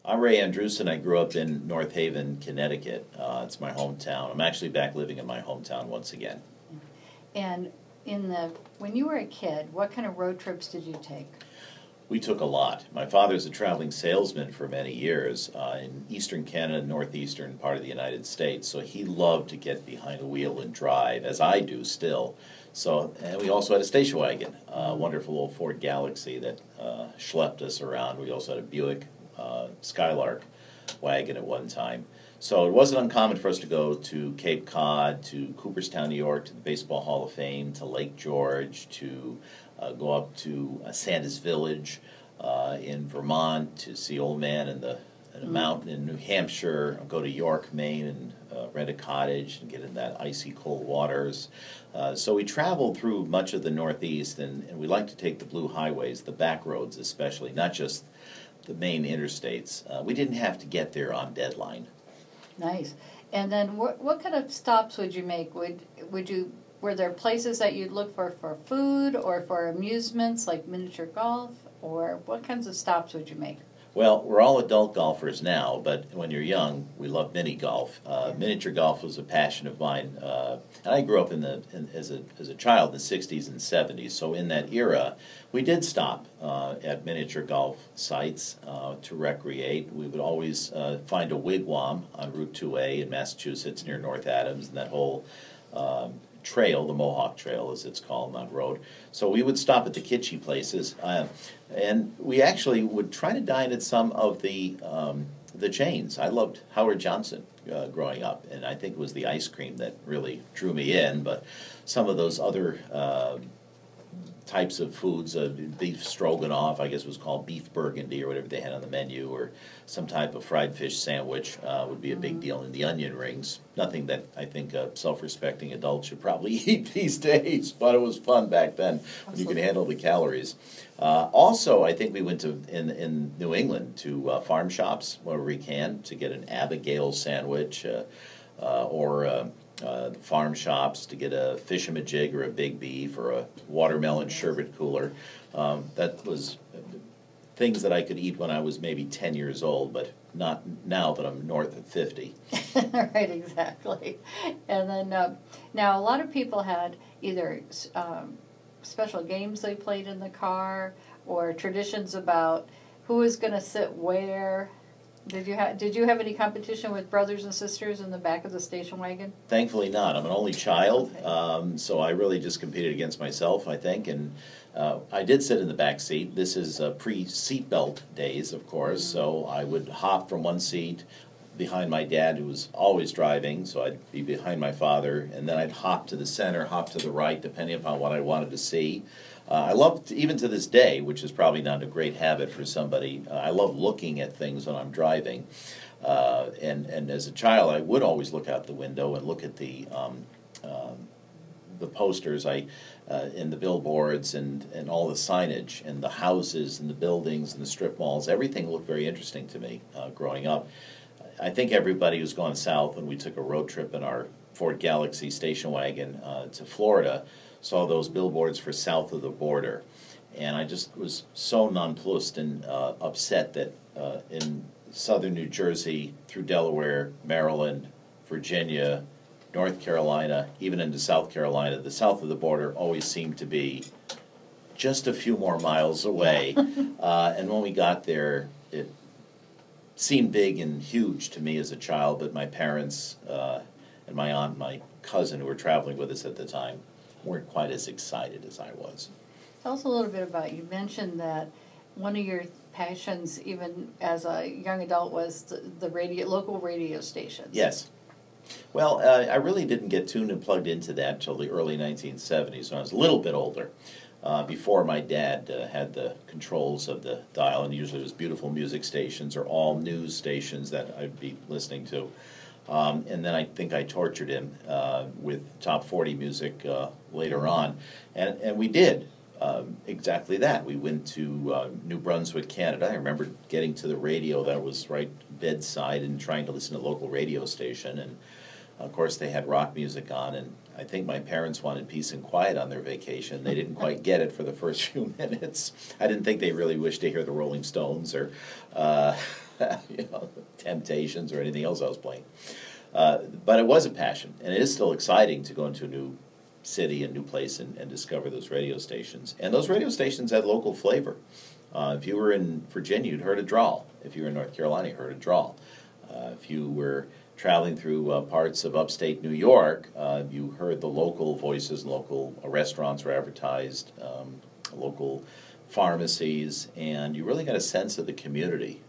I'm Ray Andrewsen. I grew up in North Haven, Connecticut. It's my hometown. I'm actually back living in my hometown once again. And when you were a kid, what kind of road trips did you take? We took a lot. My father's a traveling salesman for many years in eastern Canada, northeastern part of the United States. So he loved to get behind a wheel and drive, as I do still. And we also had a station wagon, a wonderful old Ford Galaxy that schlepped us around. We also had a Buick Skylark wagon at one time. So it wasn't uncommon for us to go to Cape Cod, to Cooperstown, New York, to the Baseball Hall of Fame, to Lake George, to go up to Sandus Village in Vermont to see Old Man in the mountain in New Hampshire, go to York, Maine, and rent a cottage and get in that icy cold waters. So we traveled through much of the Northeast, and we like to take the blue highways, the back roads especially, not just the main interstates. We didn't have to get there on deadline. Nice. And then what kind of stops would you make? Were there places that you'd look for food or for amusements like miniature golf, or what kinds of stops would you make? Well, we're all adult golfers now, but when you're young, we love mini golf. Miniature golf was a passion of mine, and I grew up as a child in the 60s and 70s. So in that era, we did stop at miniature golf sites to recreate. We would always find a wigwam on Route 2A in Massachusetts near North Adams, and that whole trail, the Mohawk Trail as it's called on that road. So we would stop at the kitschy places, and we actually would try to dine at some of the chains. I loved Howard Johnson growing up, and I think it was the ice cream that really drew me in, but some of those other types of foods, beef stroganoff, I guess was called beef burgundy or whatever they had on the menu, or some type of fried fish sandwich would be a big deal, in the onion rings. Nothing that I think a self-respecting adult should probably eat these days, but it was fun back then when you could handle the calories. Also, I think we went to in New England to farm shops where we can to get an Abigail sandwich or farm shops to get a fish-a-majig or a big beef or a watermelon sherbet cooler. That was things that I could eat when I was maybe 10 years old, but not now that I'm north of 50. Right, exactly. And then now a lot of people had either special games they played in the car or traditions about who was going to sit where. Did you have any competition with brothers and sisters in the back of the station wagon? Thankfully not. I'm an only child, so I really just competed against myself, I think, and I did sit in the back seat. This is pre-seatbelt days, of course, so I would hop from one seat behind my dad, who was always driving, so I'd be behind my father, and then I'd hop to the center, hop to the right, depending upon what I wanted to see. I love, even to this day, which is probably not a great habit for somebody, I love looking at things when I'm driving. And as a child, I would always look out the window and look at the posters, and the billboards and all the signage and the houses and the buildings and the strip malls. Everything looked very interesting to me growing up. I think everybody who's gone south when we took a road trip in our Ford Galaxy station wagon to Florida saw those billboards for south of the border. And I just was so nonplussed and upset that in southern New Jersey, through Delaware, Maryland, Virginia, North Carolina, even into South Carolina, the south of the border always seemed to be just a few more miles away. And when we got there, it seemed big and huge to me as a child, but my parents and my aunt and my cousin who were traveling with us at the time weren't quite as excited as I was. Tell us a little bit about, you mentioned that one of your passions, even as a young adult, was the local radio stations. Yes. Well, I really didn't get tuned and plugged into that until the early 1970s, when I was a little bit older, before my dad had the controls of the dial, and usually it was beautiful music stations or all news stations that I'd be listening to. And then I think I tortured him with top 40 music later on. And we did exactly that. We went to New Brunswick, Canada. I remember getting to the radio that was right bedside and trying to listen to a local radio station. And, of course, they had rock music on. And I think my parents wanted peace and quiet on their vacation. They didn't quite get it for the first few minutes. I didn't think they really wished to hear the Rolling Stones or Temptations or anything else I was playing. But it was a passion, and it is still exciting to go into a new city, a new place, and discover those radio stations. And those radio stations had local flavor. If you were in Virginia, you'd heard a drawl. If you were in North Carolina, you heard a drawl. If you were traveling through parts of upstate New York, you heard the local voices, local restaurants were advertised, local pharmacies, and you really got a sense of the community.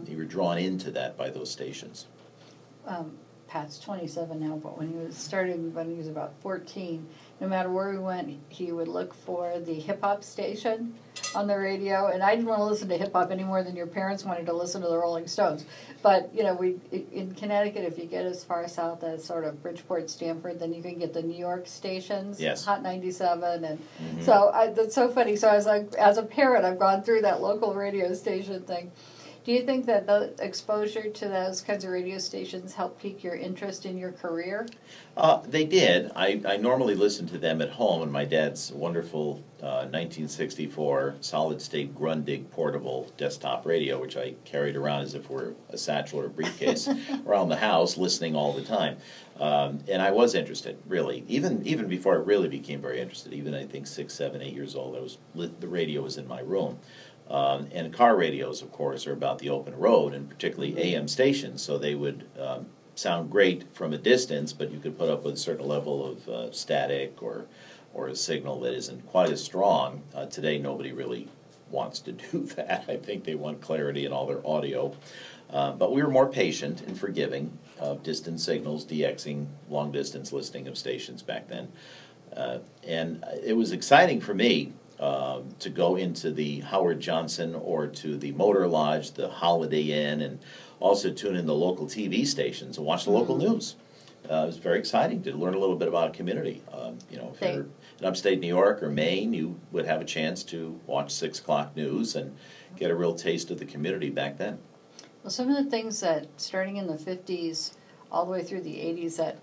You were drawn into that by those stations. Pat's 27 now, but when he was about 14, no matter where we went, he would look for the hip-hop station on the radio, and I didn't want to listen to hip-hop any more than your parents wanted to listen to the Rolling Stones. But, in Connecticut, if you get as far south as sort of Bridgeport, Stamford, then you can get the New York stations, yes. Hot 97, and so that's so funny. So I was like, as a parent, I've gone through that local radio station thing. Do you think that the exposure to those kinds of radio stations helped pique your interest in your career? They did. I normally listen to them at home, and my dad's wonderful 1964 solid-state Grundig portable desktop radio, which I carried around as if it were a satchel or a briefcase around the house, listening all the time. And I was interested, really, even before I really became very interested. Even I think 6, 7, 8 years old, the radio was in my room. And car radios, of course, are about the open road, and particularly AM stations, so they would sound great from a distance, but you could put up with a certain level of static or a signal that isn't quite as strong. Today, nobody really wants to do that. I think they want clarity in all their audio. But we were more patient and forgiving of distant signals, DXing, long-distance listening of stations back then. And it was exciting for me to go into the Howard Johnson or to the Motor Lodge, the Holiday Inn, and also tune in the local TV stations and watch the local news. It was very exciting to learn a little bit about a community. If you're in upstate New York or Maine, you would have a chance to watch 6 o'clock news and get a real taste of the community back then. Well, some of the things that, starting in the 50s all the way through the 80s, that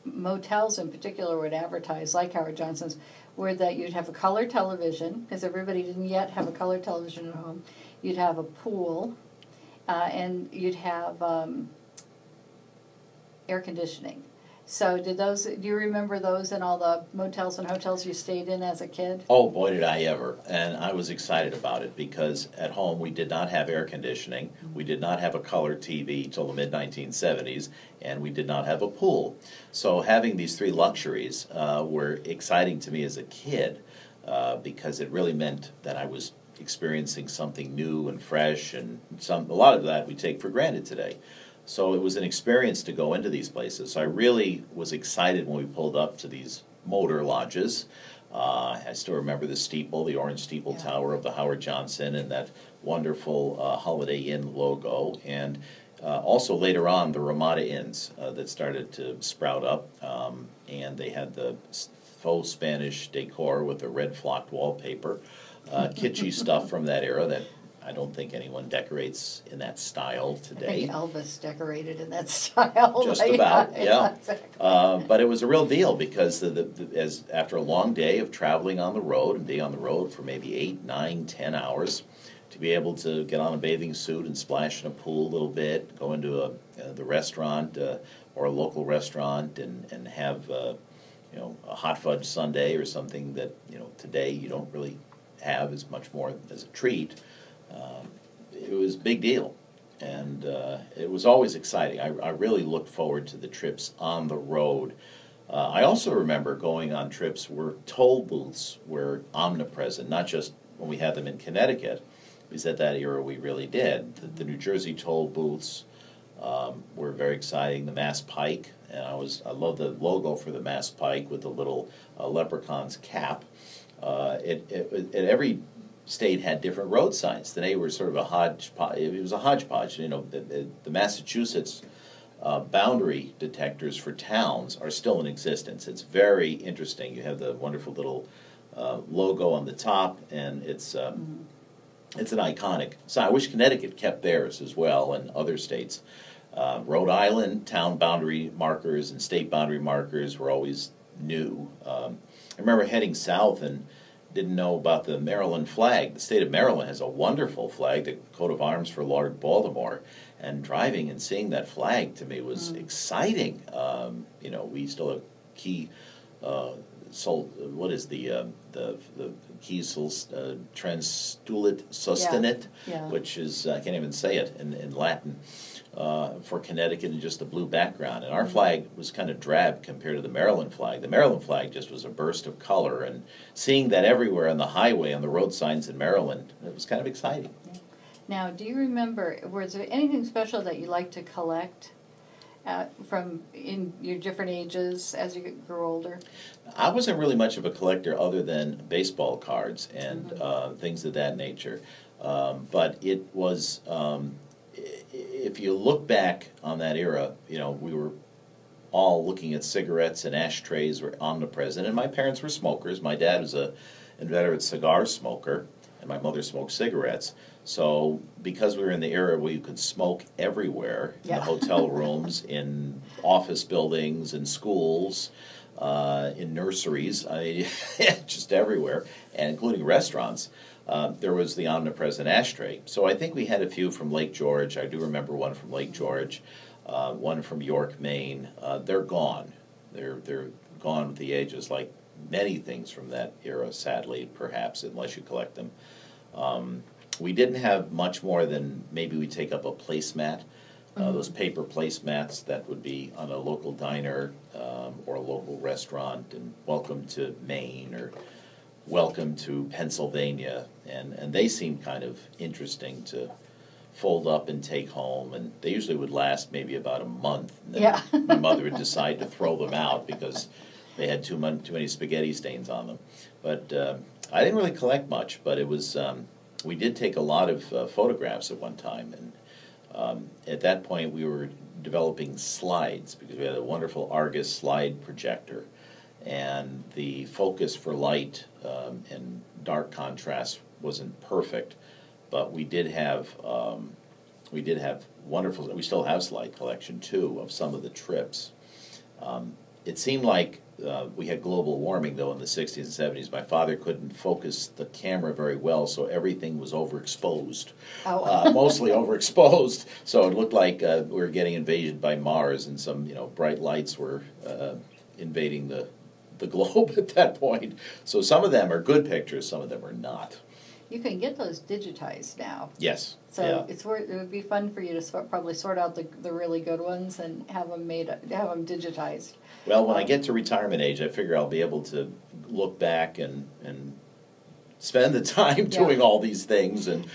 motels in particular would advertise, like Howard Johnson's, were that you'd have a color television, because everybody didn't yet have a color television at home. You'd have a pool, and you'd have air conditioning. So do you remember those in all the motels and hotels you stayed in as a kid? Oh, boy, did I ever. And I was excited about it because at home we did not have air conditioning, we did not have a color TV till the mid-1970s, and we did not have a pool. So having these 3 luxuries were exciting to me as a kid because it really meant that I was experiencing something new and fresh, and a lot of that we take for granted today. So it was an experience to go into these places. So I really was excited when we pulled up to these motor lodges. I still remember the steeple, the orange steeple tower of the Howard Johnson, and that wonderful Holiday Inn logo. And also later on, the Ramada Inns that started to sprout up. And they had the faux Spanish decor with the red flocked wallpaper. Kitschy stuff from that era that I don't think anyone decorates in that style today. I think Elvis decorated in that style. Just about, yeah. But it was a real deal because as after a long day of traveling on the road and being on the road for maybe 8, 9, 10 hours, to be able to get on a bathing suit and splash in a pool a little bit, go into the restaurant or a local restaurant and have a hot fudge sundae or something that today you don't really have as much more as a treat. It was a big deal, and it was always exciting. I really looked forward to the trips on the road. I also remember going on trips where toll booths were omnipresent, not just when we had them in Connecticut, because at that era we really did. The New Jersey toll booths were very exciting. The Mass Pike, and I love the logo for the Mass Pike with the little leprechaun's cap. At every state had different road signs. Today were sort of a hodgepodge. It was a hodgepodge. The Massachusetts boundary detectors for towns are still in existence. It's very interesting. You have the wonderful little logo on the top, and it's an iconic sign. I wish Connecticut kept theirs as well, and other states. Rhode Island, town boundary markers and state boundary markers were always new. I remember heading south and didn't know about the Maryland flag. The state of Maryland has a wonderful flag, the coat of arms for Lord Baltimore. And driving and seeing that flag to me was exciting. You know, we still have key. What is the Kiesel Transtulit Sustenit, which is, I can't even say it in Latin, for Connecticut, and just the blue background. And our flag was kind of drab compared to the Maryland flag. The Maryland flag just was a burst of color, and seeing that everywhere on the highway, on the road signs in Maryland, it was kind of exciting. Now, do you remember, was there anything special that you liked to collect? From in your different ages as you grew older? I wasn't really much of a collector other than baseball cards and things of that nature. But it was, if you look back on that era, you know, we were all looking at cigarettes, and ashtrays were omnipresent. And my parents were smokers. My dad was an inveterate cigar smoker, and my mother smoked cigarettes. So because we were in the era where you could smoke everywhere, in the hotel rooms, in office buildings, in schools, in nurseries, I mean, just everywhere, and including restaurants, there was the omnipresent ashtray. So I think we had a few from Lake George. I do remember one from Lake George, one from York, Maine. They're gone. They're gone with the ages, like many things from that era, sadly, perhaps, unless you collect them. We didn't have much more than maybe we take up a placemat, those paper placemats that would be on a local diner or a local restaurant, and welcome to Maine or welcome to Pennsylvania, and they seemed kind of interesting to fold up and take home, and they usually would last maybe about a month, and then my mother would decide to throw them out because they had too many spaghetti stains on them. But I didn't really collect much, but it was... we did take a lot of photographs at one time, and at that point we were developing slides because we had a wonderful Argus slide projector, and the focus for light and dark contrast wasn't perfect, but we did have wonderful. We still have slide collection too of some of the trips. It seemed like we had global warming, though, in the 60s and 70s. My father couldn't focus the camera very well, so everything was overexposed, mostly overexposed. So it looked like we were getting invaded by Mars, and some bright lights were invading the globe at that point. So some of them are good pictures, some of them are not. You can get those digitized now. Yes. So it would be fun for you to probably sort out the really good ones and have them digitized. Well, when I get to retirement age, I figure I'll be able to look back and spend the time doing all these things and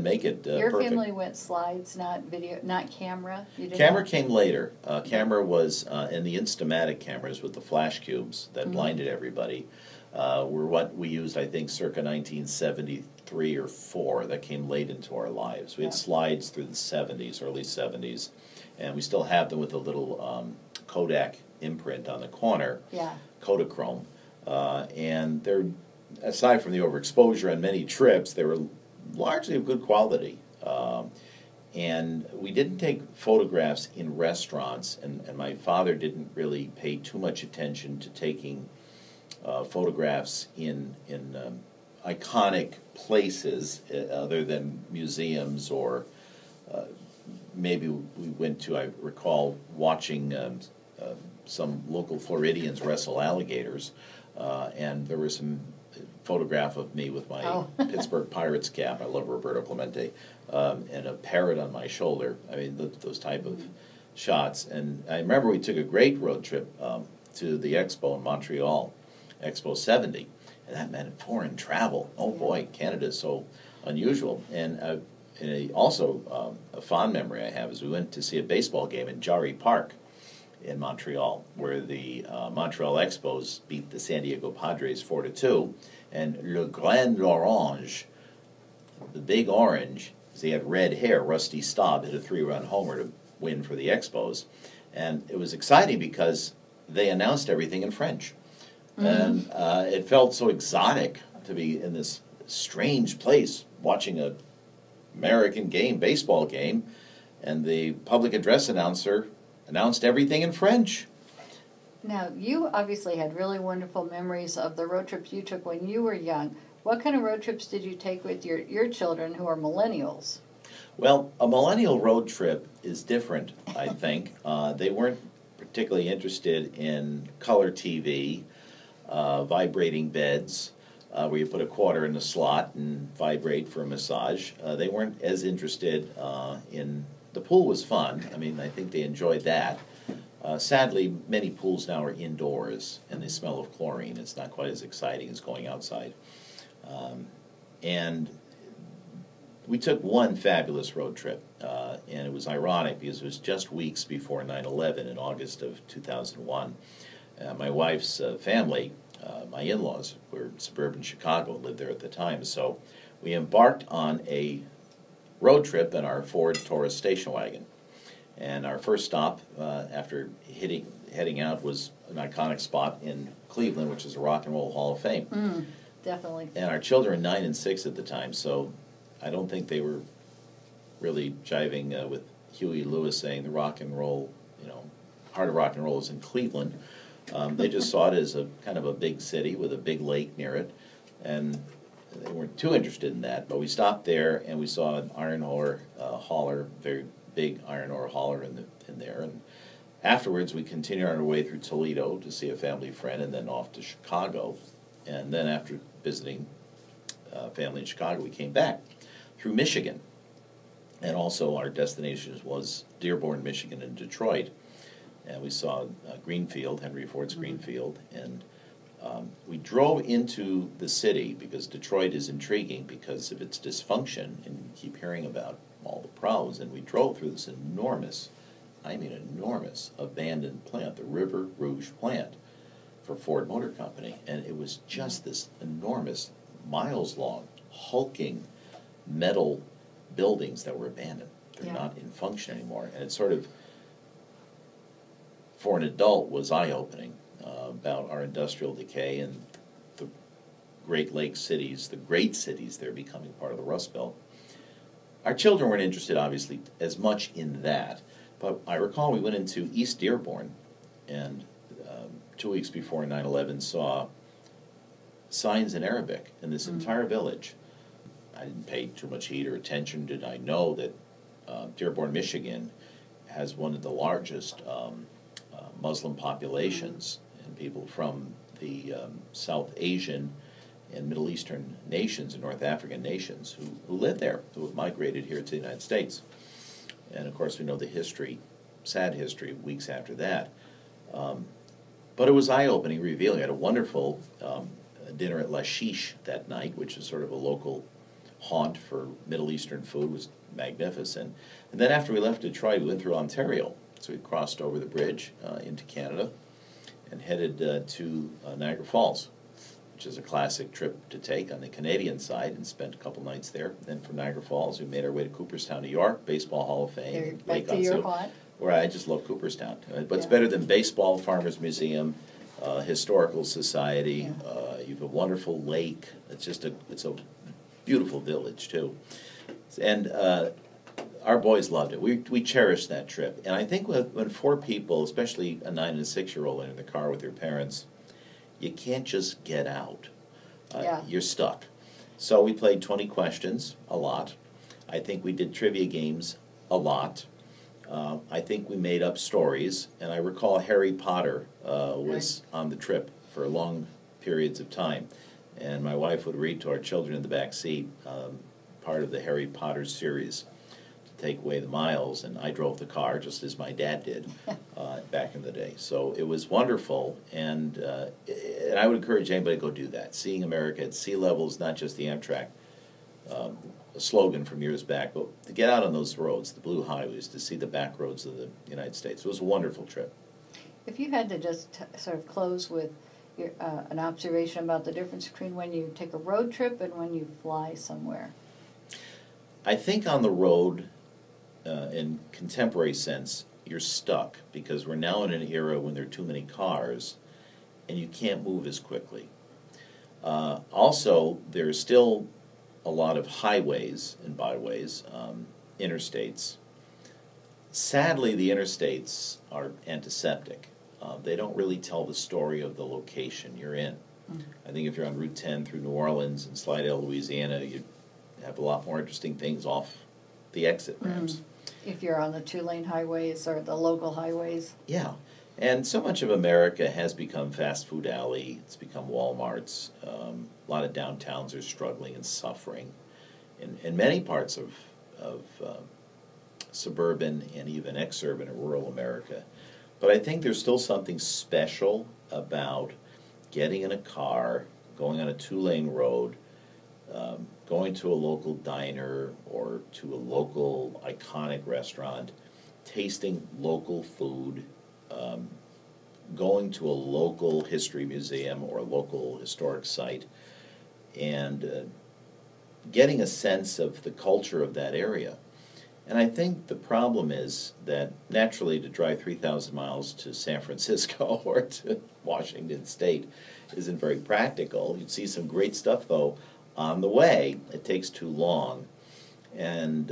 make it your perfect. Family went slides, not video, not camera. Camera came later. Camera was and the Instamatic cameras with the flash cubes that blinded everybody. Were what we used, I think, circa 1973 or 4. That came late into our lives. We had slides through the 70s, early 70s, and we still have them with a little Kodak imprint on the corner, Kodachrome. And they're, aside from the overexposure on many trips, they were largely of good quality. And we didn't take photographs in restaurants, and my father didn't really pay too much attention to taking photographs in iconic places other than museums, or maybe we went to, I recall, watching some local Floridians wrestle alligators, and there was some photograph of me with my Pittsburgh Pirates cap. I love Roberto Clemente, and a parrot on my shoulder. I mean, those type of shots. And I remember we took a great road trip to the Expo in Montreal, Expo 70, and that meant foreign travel. Oh boy, Canada is so unusual. And also a fond memory I have is we went to see a baseball game in Jarry Park in Montreal, where the Montreal Expos beat the San Diego Padres 4-2, and Le Grand Orange, the Big Orange, because he had red hair, Rusty Staub hit a 3-run homer to win for the Expos, and it was exciting because they announced everything in French. And it felt so exotic to be in this strange place watching a American game, baseball game, and the public address announcer announced everything in French. Now, you obviously had really wonderful memories of the road trips you took when you were young. What kind of road trips did you take with your children who are millennials? Well, a millennial road trip is different, I think. They weren't particularly interested in color TV, vibrating beds, where you put a quarter in the slot and vibrate for a massage. They weren't as interested in the pool was fun. I mean, I think they enjoyed that. Sadly, many pools now are indoors and they smell of chlorine. It's not quite as exciting as going outside. And we took one fabulous road trip, and it was ironic because it was just weeks before 9/11 in August of 2001. My wife's family, my in-laws, were in suburban Chicago, lived there at the time, so we embarked on a road trip in our Ford Taurus station wagon. And our first stop after heading out was an iconic spot in Cleveland, which is a Rock and Roll Hall of Fame. Definitely. And our children were 9 and 6 at the time, so I don't think they were really jiving with Huey Lewis saying the rock and roll, heart of rock and roll is in Cleveland. They just saw it as a kind of a big city with a big lake near it, and they weren't too interested in that. But we stopped there and we saw an iron ore hauler, very big iron ore hauler in there. And afterwards, we continued on our way through Toledo to see a family friend, and then off to Chicago. And then after visiting family in Chicago, we came back through Michigan. And also our destination was Dearborn, Michigan, and Detroit. And we saw Greenfield, Henry Ford's Greenfield. And we drove into the city because Detroit is intriguing because of its dysfunction, and you keep hearing about all the problems. And we drove through this enormous, abandoned plant, the River Rouge plant for Ford Motor Company. And it was just this enormous, miles-long, hulking metal buildings that were abandoned. They're not in function anymore. And it sort of, for an adult, was eye-opening about our industrial decay and the Great Lakes cities, the great cities, they're becoming part of the Rust Belt. Our children weren't interested, obviously, as much in that. But I recall we went into East Dearborn, and 2 weeks before 9/11 saw signs in Arabic in this entire village. I didn't pay too much heed or attention. Did I know that Dearborn, Michigan has one of the largest Muslim populations, and people from the South Asian and Middle Eastern nations and North African nations who live there, who have migrated here to the United States. And of course we know the history, sad history, weeks after that. But it was eye-opening, revealing. I had a wonderful dinner at La Chiche that night, which is sort of a local haunt for Middle Eastern food. It was magnificent. And then after we left Detroit, we went through Ontario. So we crossed over the bridge into Canada and headed to Niagara Falls, which is a classic trip to take on the Canadian side, and spent a couple nights there. Then from Niagara Falls, we made our way to Cooperstown, New York, Baseball Hall of Fame, Back to your haunt. where I just love Cooperstown. What's better than baseball, Farmers Museum, Historical Society? You have a wonderful lake. It's a beautiful village too, and our boys loved it. We cherished that trip, and I think when 4 people, especially a 9 and a 6-year-old, are in the car with their parents, you can't just get out. You're stuck. So we played 20 questions a lot. I think we did trivia games a lot. I think we made up stories, and I recall Harry Potter was on the trip for long periods of time, and my wife would read to our children in the back seat part of the Harry Potter series to take away the miles, and I drove the car just as my dad did back in the day. So it was wonderful, and I would encourage anybody to go do that. Seeing America at sea level is not just the Amtrak slogan from years back, but to get out on those roads, the blue highways, to see the back roads of the United States. It was a wonderful trip. If you had to just sort of close with an observation about the difference between when you take a road trip and when you fly somewhere. I think on the road, in contemporary sense, you're stuck because we're now in an era when there are too many cars and you can't move as quickly. Also, there's still a lot of highways and byways, interstates. Sadly, the interstates are antiseptic. They don't really tell the story of the location you're in. Mm. I think if you're on Route 10 through New Orleans and Slidell, Louisiana, you have a lot more interesting things off the exit ramps. If you're on the two-lane highways or the local highways. Yeah, and so much of America has become fast food alley. It's become Walmarts. A lot of downtowns are struggling and suffering. In many parts of suburban and even exurban and rural America. But I think there's still something special about getting in a car, going on a two-lane road, going to a local diner or to a local iconic restaurant, tasting local food, going to a local history museum or a local historic site, and getting a sense of the culture of that area. And I think the problem is that naturally to drive 3,000 miles to San Francisco or to Washington State isn't very practical. You'd see some great stuff, though, on the way. It takes too long. And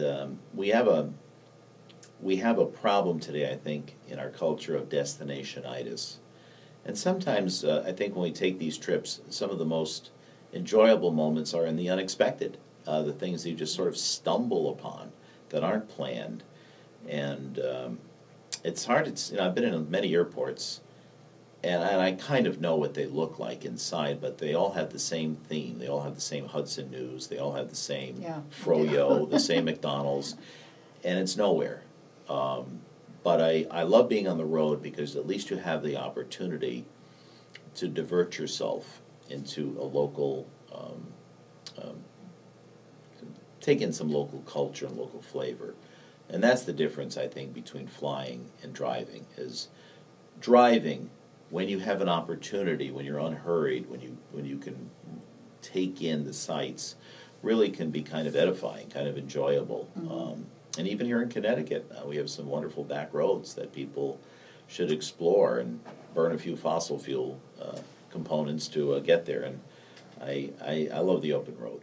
we have a problem today, I think, in our culture of destination-itis. And sometimes I think when we take these trips, some of the most enjoyable moments are in the unexpected, the things that you just sort of stumble upon that aren't planned. And it's hard. I've been in many airports, and I kind of know what they look like inside, but they all have the same theme. They all have the same Hudson News. They all have the same Froyo, the same McDonald's, and it's nowhere. But I love being on the road because at least you have the opportunity to divert yourself into a local, take in some local culture and local flavor. And that's the difference, I think, between flying and driving, is driving, when you have an opportunity, when you're unhurried, when you can take in the sights, really can be kind of edifying, kind of enjoyable. Mm-hmm. And even here in Connecticut, we have some wonderful back roads that people should explore and burn a few fossil fuel components to get there. And I love the open road.